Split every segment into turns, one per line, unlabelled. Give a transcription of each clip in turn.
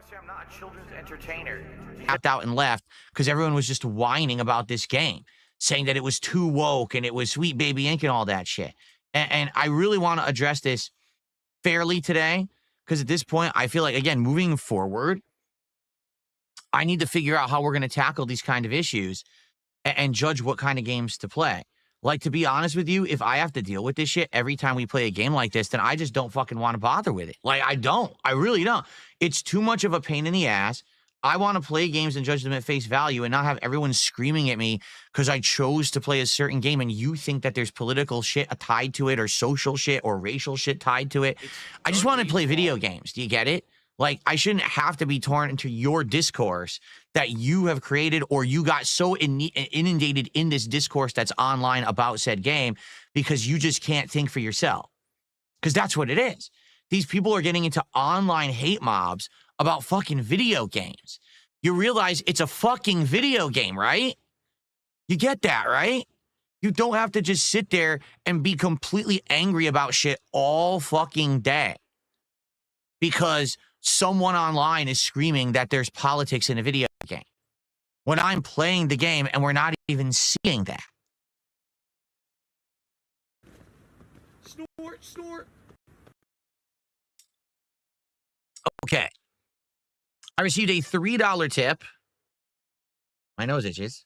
Honestly, I'm not a children's entertainer.
Tapped out and left because everyone was just whining about this game, saying that it was too woke and it was Sweet Baby Inc. and all that shit. And I really want to address this fairly today because at this point, I feel like, again, moving forward, I need to figure out how we're going to tackle these kind of issues and judge what kind of games to play. Like, to be honest with you, if I have to deal with this shit every time we play a game like this, then I just don't fucking want to bother with it. Like, I don't. I really don't. It's too much of a pain in the ass. I want to play games and judge them at face value and not have everyone screaming at me because I chose to play a certain game and you think that there's political shit tied to it or social shit or racial shit tied to it. I just want to play video games. Do you get it? Like, I shouldn't have to be torn into your discourse that you have created or you got so inundated in this discourse that's online about said game because you just can't think for yourself. Because that's what it is. These people are getting into online hate mobs about fucking video games. You realize it's a fucking video game, right? You get that, right? You don't have to just sit there and be completely angry about shit all fucking day because someone online is screaming that there's politics in a video game when I'm playing the game and we're not even seeing that.
Snort, snort.
Okay. I received a $3 tip. My nose itches.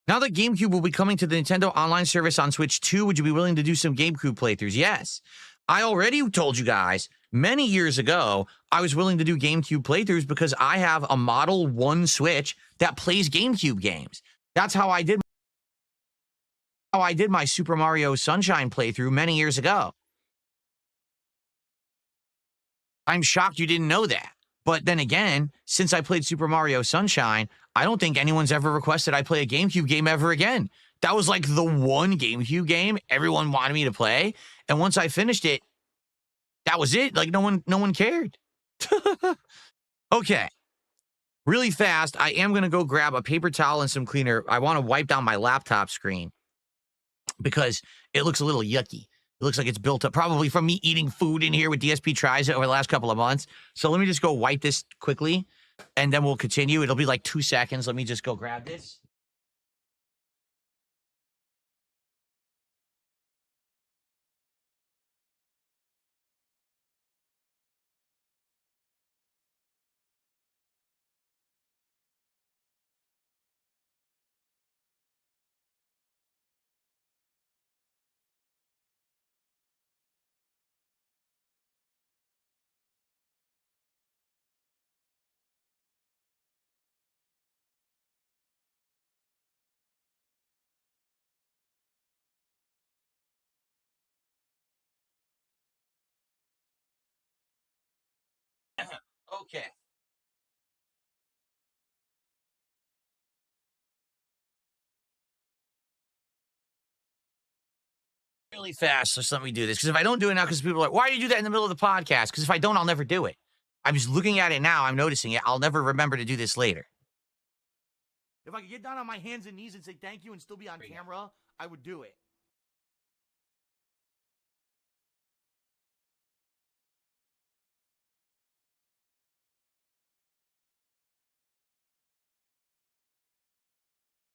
Now that GameCube will be coming to the Nintendo Online service on Switch 2, would you be willing to do some GameCube playthroughs? Yes. I already told you guys many years ago I was willing to do GameCube playthroughs because I have a Model 1 Switch that plays GameCube games. That's how I did my Super Mario Sunshine playthrough many years ago. I'm shocked you didn't know that. But then again, since I played Super Mario Sunshine, I don't think anyone's ever requested I play a GameCube game ever again. That was like the one GameCube game everyone wanted me to play. And once I finished it, that was it. Like, no one cared. Okay. Really fast, I am going to go grab a paper towel and some cleaner. I want to wipe down my laptop screen because it looks a little yucky. It looks like it's built up probably from me eating food in here with DSP Tries over the last couple of months. So let me just go wipe this quickly, and then we'll continue. It'll be like 2 seconds. Let me just go grab this. Okay. Really fast, just let me do this. Because if I don't do it now, because people are like, why do you do that in the middle of the podcast? Because if I don't, I'll never do it. I'm just looking at it now. I'm noticing it. I'll never remember to do this later. If I could get down on my hands and knees and say thank you and still be on camera, I would do it.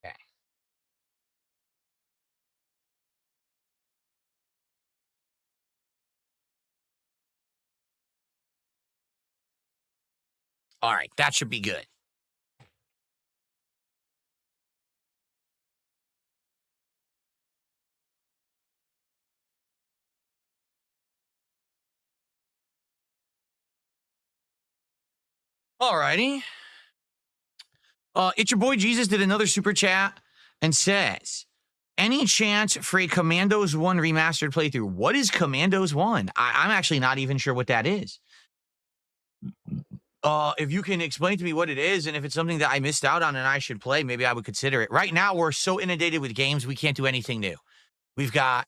Okay. All right, that should be good. All righty. It's your boy Jesus did another super chat and says, any chance for a Commandos 1 remastered playthrough? What is Commandos 1? I'm actually not even sure what that is. If you can explain to me what it is and if it's something that I missed out on and I should play, maybe I would consider it. Right now, we're so inundated with games, we can't do anything new. We've got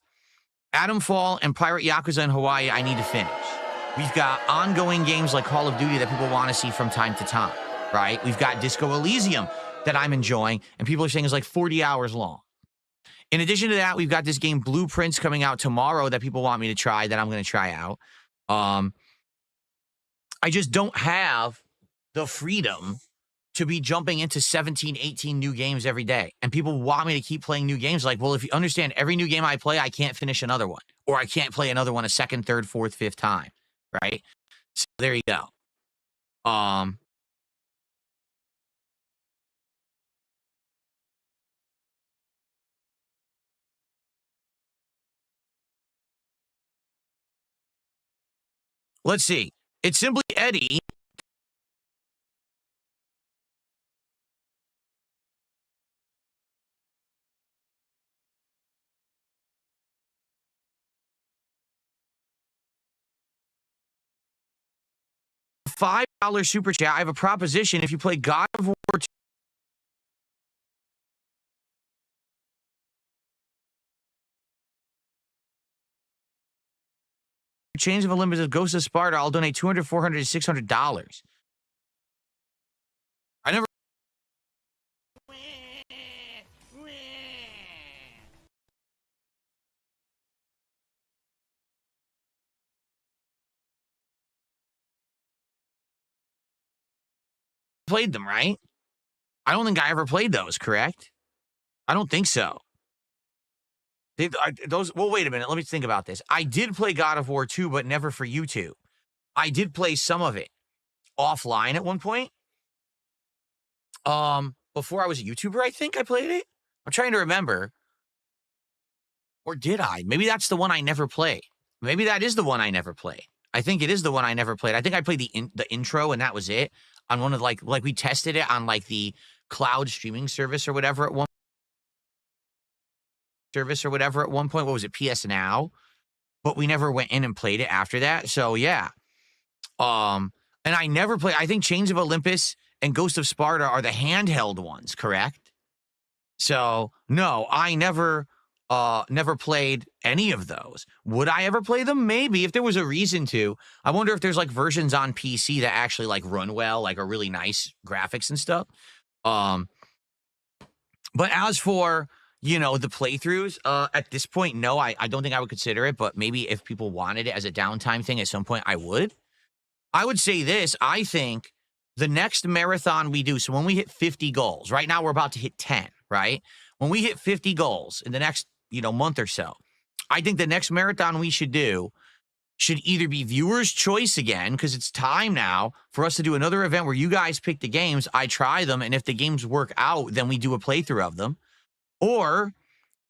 Atomfall and Pirate Yakuza in Hawaii I need to finish. We've got ongoing games like Call of Duty that people want to see from time to time, right? We've got Disco Elysium that I'm enjoying, and people are saying is like 40 hours long. In addition to that, we've got this game Blueprints coming out tomorrow that people want me to try that I'm going to try out. I just don't have the freedom to be jumping into 17, 18 new games every day. And people want me to keep playing new games. Like, well, if you understand every new game I play, I can't finish another one. Or I can't play another one a second, third, fourth, fifth time. Right? So there you go. Let's see. It's simply Eddie. $5 super chat. I have a proposition. If you play God of War 2, Chains of Olympus, Ghost of Sparta, I'll donate $200, $400, $600. I never played them, right? I don't think I ever played those, correct? I don't think so. Well, wait a minute. Let me think about this. I did play God of War 2, but never for YouTube. I did play some of it offline at one point. Before I was a YouTuber, I think I played it. I'm trying to remember. Or did I? Maybe that's the one I never played. Maybe that is the one I never played. I think it is the one I never played. I think I played the intro and that was it. On one of like we tested it on like the cloud streaming service or whatever at one point. What was it? PS Now. But we never went in and played it after that. So yeah. And I never played. I think Chains of Olympus and Ghost of Sparta are the handheld ones, correct? So no, I never played any of those. Would I ever play them? Maybe, if there was a reason to. I wonder if there's like versions on PC that actually like run well, like are really nice graphics and stuff. But as for, you know, the playthroughs, at this point, no, I don't think I would consider it, but maybe if people wanted it as a downtime thing at some point, I would. I would say this. I think the next marathon we do, so when we hit 50 goals, right now we're about to hit 10, right? When we hit 50 goals in the next, month or so, I think the next marathon we should do should either be viewers' choice again, because it's time now for us to do another event where you guys pick the games, I try them, and if the games work out, then we do a playthrough of them. Or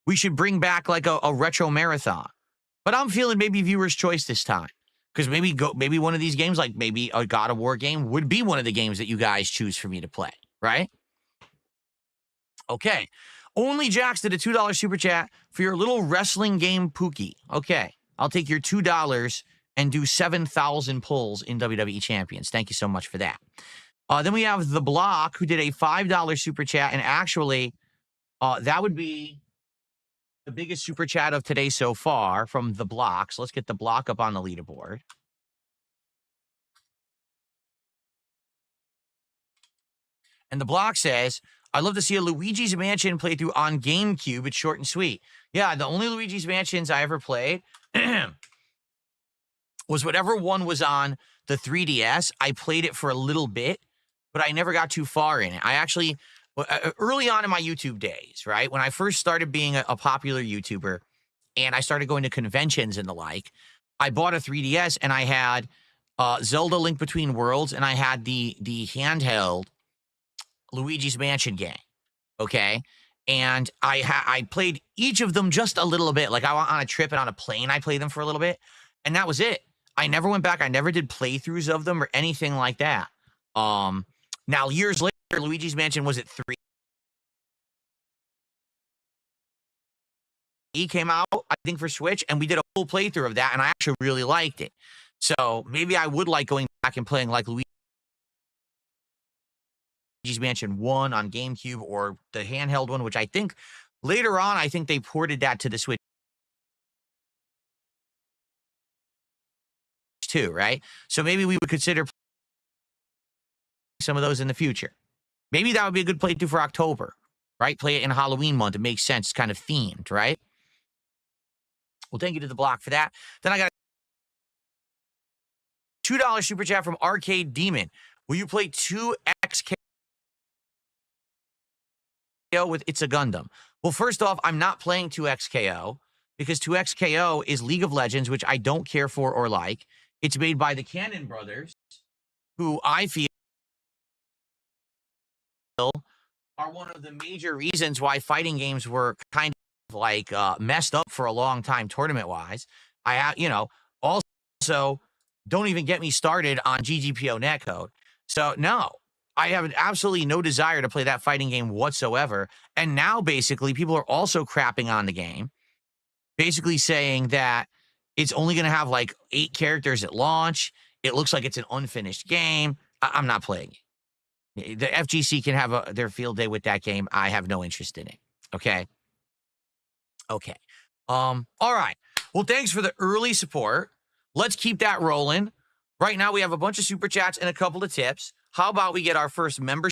we should bring back like a retro marathon. But I'm feeling maybe viewers' choice this time. Because maybe one of these games, like maybe a God of War game, would be one of the games that you guys choose for me to play, right? Okay. Only Jax did a $2 super chat for your little wrestling game Pookie. Okay. I'll take your $2 and do 7,000 pulls in WWE Champions. Thank you so much for that. Then we have The Block, who did a $5 super chat. And actually, that would be the biggest super chat of today so far from The Block. So let's get The Block up on the leaderboard. And The Block says, I'd love to see a Luigi's Mansion playthrough on GameCube. It's short and sweet. Yeah, the only Luigi's Mansions I ever played was whatever one was on the 3DS. I played it for a little bit, but I never got too far in it. I actually, early on in my YouTube days, right, when I first started being a popular YouTuber and I started going to conventions and the like, I bought a 3DS and I had Zelda Link Between Worlds and I had the handheld Luigi's Mansion game, okay? And I played each of them just a little bit. Like I went on a trip and on a plane, I played them for a little bit, and that was it. I never went back. I never did playthroughs of them or anything like that. Now years later, Luigi's Mansion was at 3. He came out, I think, for Switch, and we did a full playthrough of that, and I actually really liked it. So maybe I would like going back and playing like Luigi's Mansion 1 on GameCube or the handheld one, which I think later on, I think they ported that to the Switch too, right? So maybe we would consider some of those in the future. Maybe that would be a good playthrough for October, right? Play it in Halloween month. It makes sense. It's kind of themed, right? Well, thank you to The Block for that. Then I got $2 super chat from Arcade Demon. Will you play 2XKO with It's a Gundam? Well, first off, I'm not playing 2XKO because 2XKO is League of Legends, which I don't care for or like. It's made by the Cannon brothers, who I feel are one of the major reasons why fighting games were kind of like messed up for a long time tournament-wise. Also, don't even get me started on GGPO netcode. So, no, I have absolutely no desire to play that fighting game whatsoever. And now, basically, people are also crapping on the game, basically saying that it's only going to have like 8 characters at launch. It looks like it's an unfinished game. I'm not playing it. The FGC can have their field day with that game. I have no interest in it. Okay. All right. Well, thanks for the early support. Let's keep that rolling. Right now, we have a bunch of super chats and a couple of tips. How about we get our first membership